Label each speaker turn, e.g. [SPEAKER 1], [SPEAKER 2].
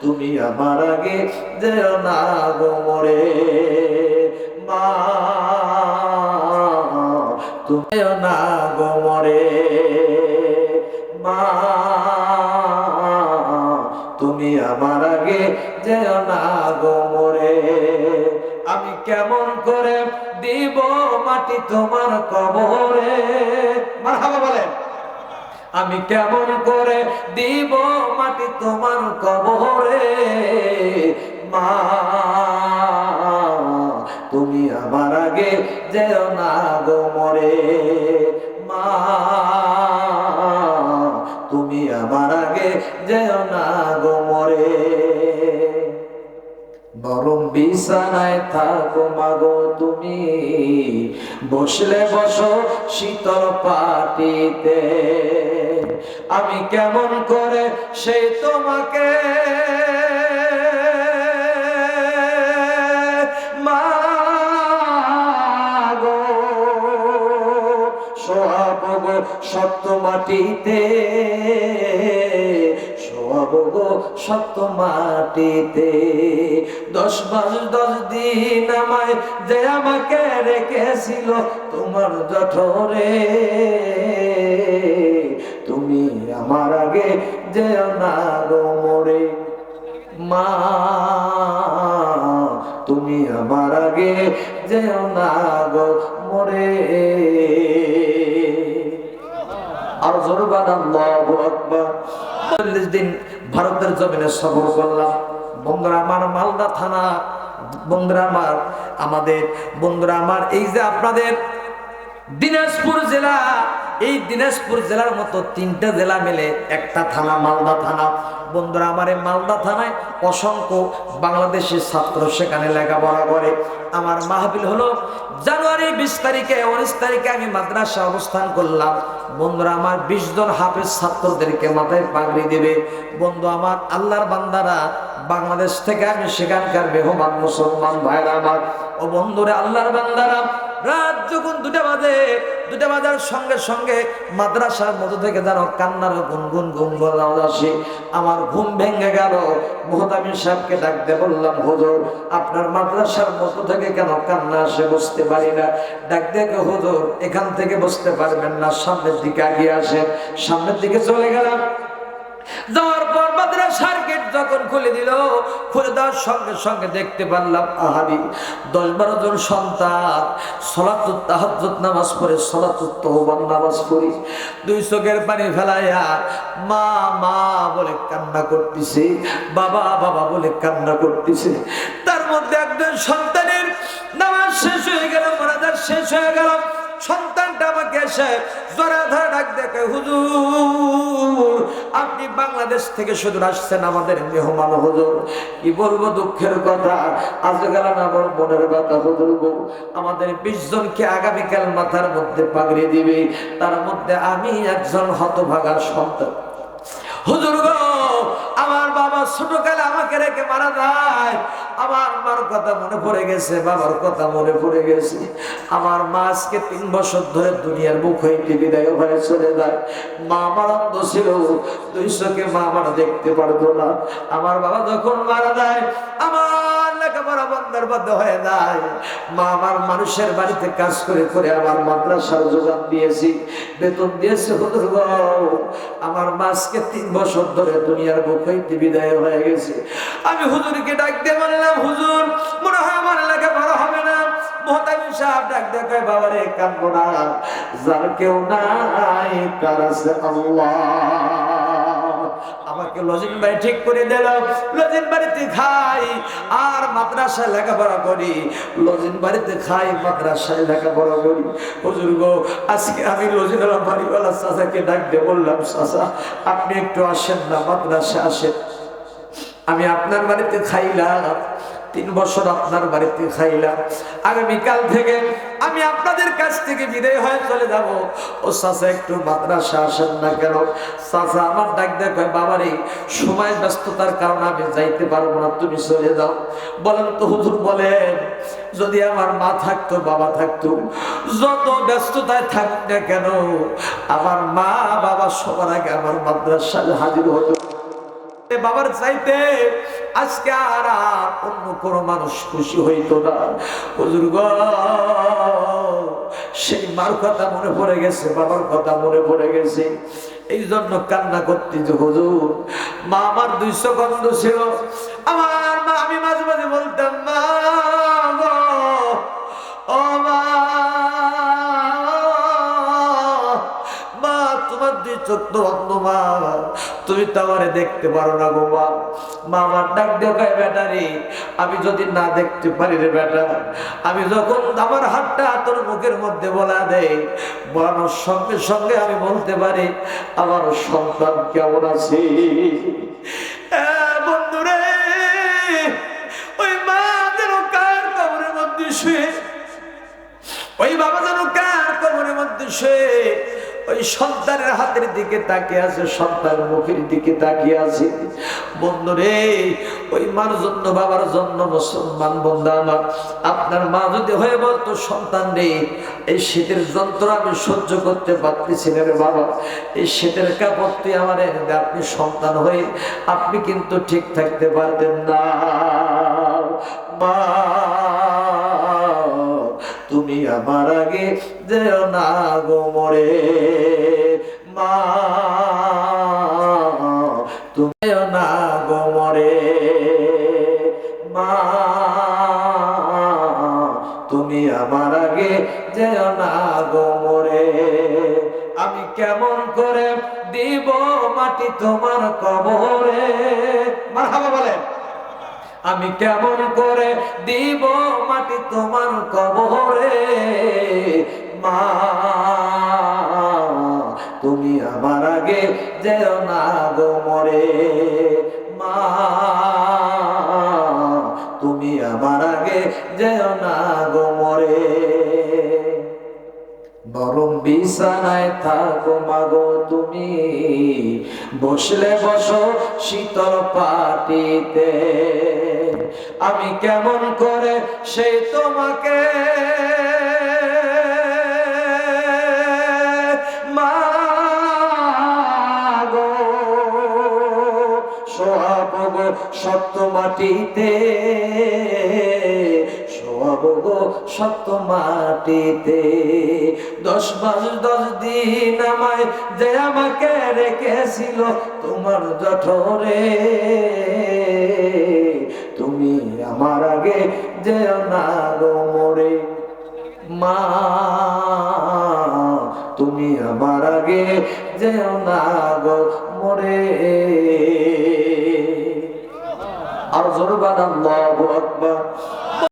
[SPEAKER 1] তুমি আমার আগে যেও না গো মরে মা, তুমি না গো মরে মা, তুমি আমার আগে যেও না গো মরে। আমি কেমন করে দিব মাটি তোমার কবরে, মারহাবা বলেন। আমি কেমন করে দিব মাটি তোমার কবরে মা, তুমি আমার আগে যেও না গো মরে মা, তুমি আমার আগে যেও না গো মরে। নরম বিছানায় থাকো মাগো তুমি, বসলে বসো শীতল পাটিতে। আমি কেমন করে সেই তোমাকে মাগো শোয়াবো গো শক্ত মাটিতে, শোয়াবো গো শক্ত মাটিতে। 10 মাস 10 দিন আমায় যে আমাকে রেখেছিল তোমার জঠরে, তুমি আমার আগে যেও না গো মরে মা, তুমি আমার আগে যেও না গো মরে। আর জোরে বলেন আল্লাহু আকবার। 40 দিন ভারতের জমিনে সফর করলাম। বন্ধুরা আমার, মালদা থানা, বন্ধুরা আমার, আমাদের বন্ধুরা আমার, এই যে আপনাদের দিনাজপুর জেলা, এই দিনাজপুর জেলার মতো 3টা জেলা মিলে একটা থানা মালদা থানা। বন্ধুরা আমার, এই মালদা থানায় অসংখ্য বাংলাদেশের ছাত্র সেখানে লেখাপড়া করে। আমার মাহফিল হলো জানুয়ারি 20 তারিখে, 19 তারিখে আমি মাদ্রাসা অবস্থান করলাম। বন্ধুরা আমার, 20 জন হাফেজ ছাত্রদেরকে মাথায় পাগড়ি দেবে। বন্ধু আমার, আল্লাহর বান্দারা বাংলাদেশ থেকে আমি সেখানকার মেহমান মুসলমান ভাইরা আমার, ও বন্ধুরা আল্লাহর বান্দারা, রাত যখন 2টা বাজে, 2টা বাজার সঙ্গে সঙ্গে মাদ্রাসার মধ্যে থেকে যেন কান্নার গুনগুন গুনগুন আওয়াজ আসে। আমার ঘুম ভেঙে গেল। মুহতামিম সাহেবকে ডাকতে বললাম, হুজুর আপনার মাদ্রাসার মধ্যে থেকে কেন কান্না আসে বুঝতে পারি না। ডাক দেখে, হুজুর এখান থেকে বুঝতে পারবেন না, সামনের দিকে এগিয়ে আসেন। সামনের দিকে চলে গেলাম। যাওয়ার পর মাদ্রাসার গেট যখন খুলে দিল, খুলে দেওয়ার সঙ্গে সঙ্গে দেখতে পারলাম আহারি 10-12 জন সন্তান সালাতুত তাহাজ্জুদ নামাজ পড়ে, সালাতুত তাওবা নামাজ পড়ি, 2 চোখের পানি ফেলাইয়া মা মা বলে কান্না করতেছে, বাবা বাবা বলে কান্না করতেছে। তার মধ্যে একজন সন্তানের নামাজ শেষ হয়ে গেল, মোনাজাত শেষ হয়ে গেল। সন্তানটা আমাকে এসে জোরাধার ডাক দেখে, হুজুর আপনি বাংলাদেশ থেকে শুধু আসছেন আমাদের মেহমান হুজুর। কি বলবো দুঃখের কথা, আজ গেল না আমার মনের কথা হুজুর গো। আমাদের 20 জনকে আগামীকাল মাথার মধ্যে পাগড়ি দিবে, তার মধ্যে আমি একজন হতভাগা সন্তান হুজুর গো। আমার বাবা ছোটকালে আমাকে রেখে মারা যায়। আমার মার কথা মনে পড়ে গেছে, বাবার কথা মনে পড়ে গেছে। আমার মা আজকে 3 বছর ধরে দুনিয়ার মুখ হইতে বিদায় হয়ে চলে যায়। মা আমার অন্ধ ছিল, 2 চোখে মা আমার দেখতে পারতো না। আমার বাবা যখন মারা যায়, আমার লেখাপড়া বন্ধের বন্ধ হয়ে যায়। মা আমার মানুষের বাড়িতে কাজ করে করে আমার মাদ্রাসার যোগান দিয়েছি, বেতন দিয়েছে হুজুর গো। আমার মা আজকে 3 বছর ধরে দুনিয়ার বুক হইতে বিদায় হয়ে গেছে। আমি হুজুরকে ডাক দিয়ে বললাম, হুজুর মনে হয় আমার লেখাপড়া হবে না। মুহতামিম সাহেব ডাক দিয়ে কয়, বাবারে কাঁদবো না, যার কেউ নাই তার আছে আল্লাহ। আমাকে লজিং বাড়ি ঠিক করে দিল, লজিং বাড়িতে খাই আর মাদ্রাসায় লেখাপড়া করি, লজিং বাড়িতে খাই মাদ্রাসায় লেখাপড়া করি। হুজুর গো আজকে আমি লজিনালা বাড়িওয়ালা চাচাকে ডাক দিয়ে বললাম, চাচা আপনি একটু আসেন না, মাদ্রাসায় আসেন, আমি আপনার বাড়িতে খাইলাম, 3 বছর আপনার বাড়িতে খাইলাম, আগামীকাল থেকে আমি আপনাদের কাছ থেকে বিদায় হয়ে চলে যাব। ও চাচা একটু মাদ্রাসা আসেন না কেন? চাচা আমার ডাক দেয়, বাবারে সময় ব্যস্ততার কারণে আমি যাইতে পারবো না, তুমি চলে যাও। বলেন তো হুজুর, বলেন যদি আমার মা থাকতো, বাবা থাকতো, যত ব্যস্ততায় থাক না কেন, আমার মা বাবা সবার আগে আমার মাদ্রাসায় হাজির হতো। বাবার চাইতে আজকে আর অন্য কোন মানুষ খুশি হইতো না। হুজুর গো, সেই মার কথা মনে পড়ে গেছে, বাবার কথা মনে পড়ে গেছে, এই জন্য কান্না করতে। যে হুজুর, মা আমার 200 গন্ধ ছিল। আমার মা, আমি মাঝে মাঝে বলতাম, মা গো, ও মা, মা তোমার 2 চোখ তো অন্ধ, মা তুমি তো আমারে দেখতে পারো না গো মা। মা আমার ডাক দেখায়, বেটা রে, আমি যদি না দেখতে পারি রে বেটা, আমি যখন আমার হাতটা তোর মুখের মধ্যে বলা দেয়, বলানোর সঙ্গে সঙ্গে আমি বলতে পারি আমার সন্তান কেমন আছে। বন্ধুরে, ওই মা যেন কার কবরের মধ্যে শুয়ে, ওই বাবা যেন কার কবরের মধ্যে শুয়ে ওই সন্তানের হাতের দিকে তাকিয়ে আছে, সন্তানের মুখের দিকে তাকিয়ে আছে। বন্ধুরে, ওই মার জন্য, বাবার জন্য মুসলমান বন্ধু আমার, আপনার মা যদি হয়ে বলতো, সন্তান নেই, এই শীতের যন্ত্র আমি সহ্য করতে পারতেছি না রে বাবা, এই শীতের কাপড় তুই আমার এনে দে, আপনি সন্তান হয়ে আপনি কিন্তু ঠিক থাকতে পারতেন না। মা তুমি আমার আগে যেও না গো মরে, মা তুমি না গো মরে, মা তুমি আমার আগে যেও না গো মরে। আমি কেমন করে দিব মাটি তোমার কবরে, মারহাবা বলেন। আমি কেমন করে দিব মাটি তোমার কবরে, মা তুমি আমার আগে যেও না গো মরে, মা তুমি আমার আগে যেও না গো মরে। নরম বিছানায় থাকো মাগো তুমি, বসলে বসো শীতল পাটিতে, আমি কেমন করে সেই তোমাকে মাগো শোয়াবো গো শক্ত মাটিতে, শোয়াবো গো শক্ত মাটিতে। 10 মাস 10 দিন আমায় যে আমাকে রেখেছিল তোমার জঠরে, তুমি আমার আগে যেও না গো মরে, মা তুমি আমার আগে যেও না গো মরে। আর জোরে বলেন আল্লাহু আকবার।